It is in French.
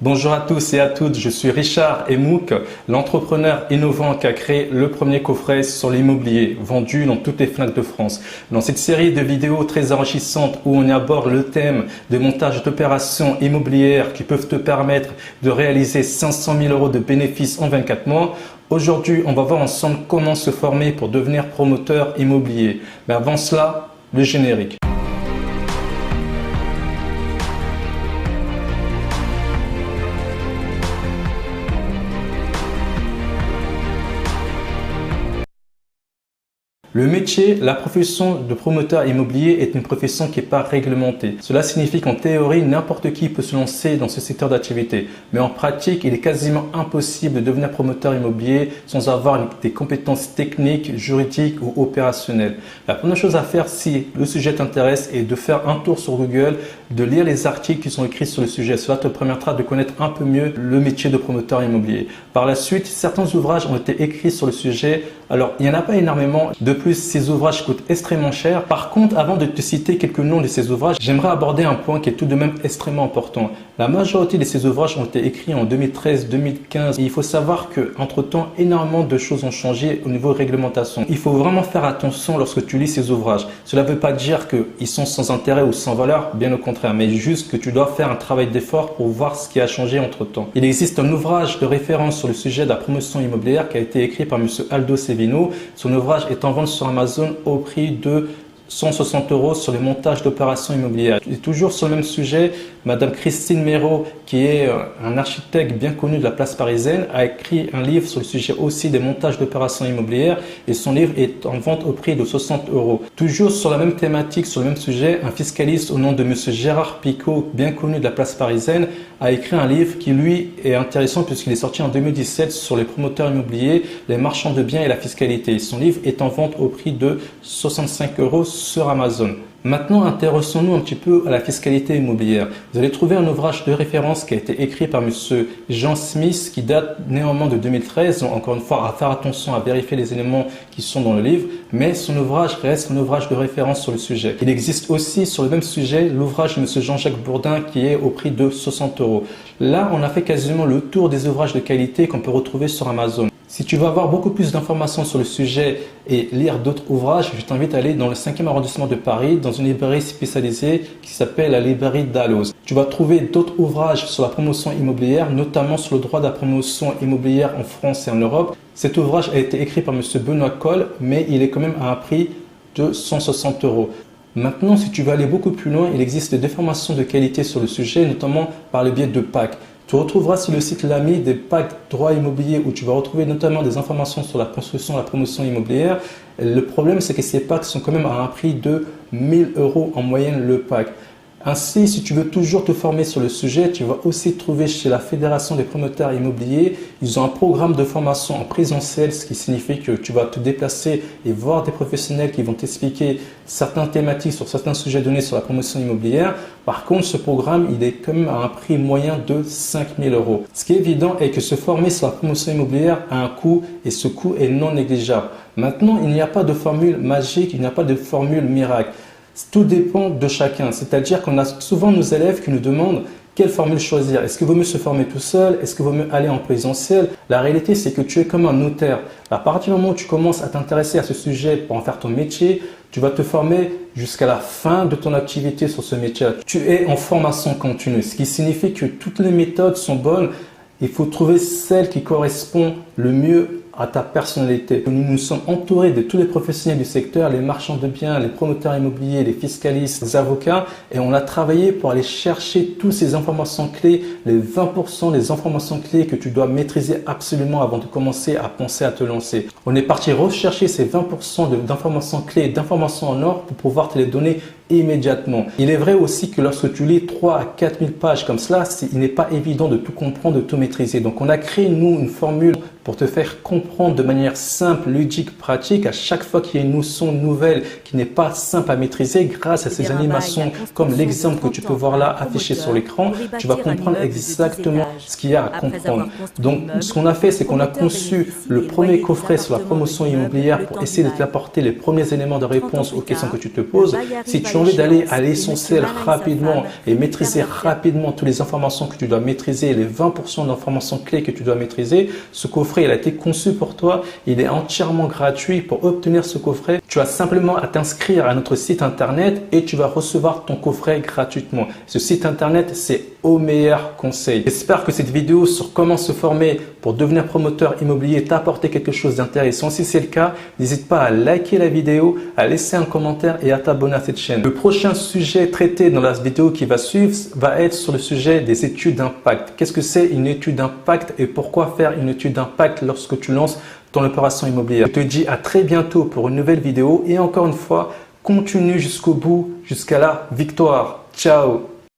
Bonjour à tous et à toutes, je suis Richard Emouk, l'entrepreneur innovant qui a créé le premier coffret sur l'immobilier, vendu dans toutes les Fnac de France. Dans cette série de vidéos très enrichissantes où on y aborde le thème de montage d'opérations immobilières qui peuvent te permettre de réaliser 500 000 € de bénéfices en 24 mois, aujourd'hui on va voir ensemble comment se former pour devenir promoteur immobilier. Mais avant cela, le générique. Le métier, la profession de promoteur immobilier est une profession qui n'est pas réglementée. Cela signifie qu'en théorie, n'importe qui peut se lancer dans ce secteur d'activité. Mais en pratique, il est quasiment impossible de devenir promoteur immobilier sans avoir des compétences techniques, juridiques ou opérationnelles. La première chose à faire si le sujet t'intéresse est de faire un tour sur Google, de lire les articles qui sont écrits sur le sujet. Cela te permettra de connaître un peu mieux le métier de promoteur immobilier. Par la suite, certains ouvrages ont été écrits sur le sujet. Alors, il n'y en a pas énormément. De plus, ces ouvrages coûtent extrêmement cher. Par contre, avant de te citer quelques noms de ces ouvrages, j'aimerais aborder un point qui est tout de même extrêmement important. La majorité de ces ouvrages ont été écrits en 2013-2015 et il faut savoir qu'entre-temps, énormément de choses ont changé au niveau réglementation. Il faut vraiment faire attention lorsque tu lis ces ouvrages. Cela ne veut pas dire qu'ils sont sans intérêt ou sans valeur, bien au contraire, mais juste que tu dois faire un travail d'effort pour voir ce qui a changé entre-temps. Il existe un ouvrage de référence sur le sujet de la promotion immobilière qui a été écrit par M. Aldo Sevino. Son ouvrage est en vente sur Amazon au prix de 160 € sur les montages d'opérations immobilières. Et toujours sur le même sujet, Madame Christine Méraud, qui est un architecte bien connu de la place parisienne, a écrit un livre sur le sujet aussi des montages d'opérations immobilières et son livre est en vente au prix de 60 €. Toujours sur la même thématique, sur le même sujet, un fiscaliste au nom de Monsieur Gérard Picot, bien connu de la place parisienne, a écrit un livre qui lui est intéressant puisqu'il est sorti en 2017 sur les promoteurs immobiliers, les marchands de biens et la fiscalité. Son livre est en vente au prix de 65 € sur Amazon. Maintenant, intéressons-nous un petit peu à la fiscalité immobilière. Vous allez trouver un ouvrage de référence qui a été écrit par Monsieur Jean Smith qui date néanmoins de 2013. Donc, encore une fois, à faire attention à vérifier les éléments qui sont dans le livre, mais son ouvrage reste un ouvrage de référence sur le sujet. Il existe aussi sur le même sujet l'ouvrage de Monsieur Jean-Jacques Bourdin qui est au prix de 60 €. Là, on a fait quasiment le tour des ouvrages de qualité qu'on peut retrouver sur Amazon. Si tu veux avoir beaucoup plus d'informations sur le sujet et lire d'autres ouvrages, je t'invite à aller dans le 5e arrondissement de Paris, dans une librairie spécialisée qui s'appelle la librairie Dalloz. Tu vas trouver d'autres ouvrages sur la promotion immobilière, notamment sur le droit de la promotion immobilière en France et en Europe. Cet ouvrage a été écrit par M. Benoît Cole, mais il est quand même à un prix de 160 €. Maintenant, si tu veux aller beaucoup plus loin, il existe des formations de qualité sur le sujet, notamment par le biais de packs. Tu retrouveras sur le site Lamy des packs droit immobilier où tu vas retrouver notamment des informations sur la construction, la promotion immobilière. Le problème, c'est que ces packs sont quand même à un prix de 1000 € en moyenne le pack. Ainsi, si tu veux toujours te former sur le sujet, tu vas aussi trouver chez la Fédération des promoteurs immobiliers, ils ont un programme de formation en présentiel, ce qui signifie que tu vas te déplacer et voir des professionnels qui vont t'expliquer certaines thématiques sur certains sujets donnés sur la promotion immobilière. Par contre, ce programme, il est quand même à un prix moyen de 5000 €. Ce qui est évident est que se former sur la promotion immobilière a un coût et ce coût est non négligeable. Maintenant, il n'y a pas de formule magique, il n'y a pas de formule miracle. Tout dépend de chacun, c'est-à-dire qu'on a souvent nos élèves qui nous demandent quelle formule choisir. Est-ce qu'il vaut mieux se former tout seul? Est-ce qu'il vaut mieux aller en présentiel? La réalité, c'est que tu es comme un notaire. À partir du moment où tu commences à t'intéresser à ce sujet pour en faire ton métier, tu vas te former jusqu'à la fin de ton activité sur ce métier. Tu es en formation continue, ce qui signifie que toutes les méthodes sont bonnes. Il faut trouver celle qui correspond le mieux à ta personnalité. Nous nous sommes entourés de tous les professionnels du secteur, les marchands de biens, les promoteurs immobiliers, les fiscalistes, les avocats et on a travaillé pour aller chercher toutes ces informations clés, les 20% des informations clés que tu dois maîtriser absolument avant de commencer à penser à te lancer. On est parti rechercher ces 20% d'informations clés et d'informations en or pour pouvoir te les donner immédiatement. Il est vrai aussi que lorsque tu lis 3 à 4 000 pages comme cela, il n'est pas évident de tout comprendre, de tout maîtriser. Donc on a créé nous une formule pour te faire comprendre de manière simple, ludique, pratique à chaque fois qu'il y a une notion nouvelle qui n'est pas simple à maîtriser. Grâce à ces animations comme l'exemple que tu peux voir là affiché sur l'écran, tu vas comprendre exactement ce qu'il y a à comprendre. Donc ce qu'on a fait, c'est qu'on a conçu le premier coffret sur la promotion immobilière pour essayer de t'apporter les premiers éléments de réponse aux questions que tu te poses. Si tu tu as envie d'aller à l'essentiel rapidement et maîtriser rapidement toutes les informations que tu dois maîtriser, les 20% d'informations clés que tu dois maîtriser, ce coffret, il a été conçu pour toi. Il est entièrement gratuit. Pour obtenir ce coffret, tu as simplement à t'inscrire à notre site internet et tu vas recevoir ton coffret gratuitement. Ce site internet, c'est au meilleur conseil. J'espère que cette vidéo sur comment se former pour devenir promoteur immobilier t'a apporté quelque chose d'intéressant. Si c'est le cas, n'hésite pas à liker la vidéo, à laisser un commentaire et à t'abonner à cette chaîne. Le prochain sujet traité dans la vidéo qui va suivre va être sur le sujet des études d'impact. Qu'est-ce que c'est une étude d'impact et pourquoi faire une étude d'impact lorsque tu lances ton opération immobilière? Je te dis à très bientôt pour une nouvelle vidéo et encore une fois, continue jusqu'au bout, jusqu'à la victoire. Ciao!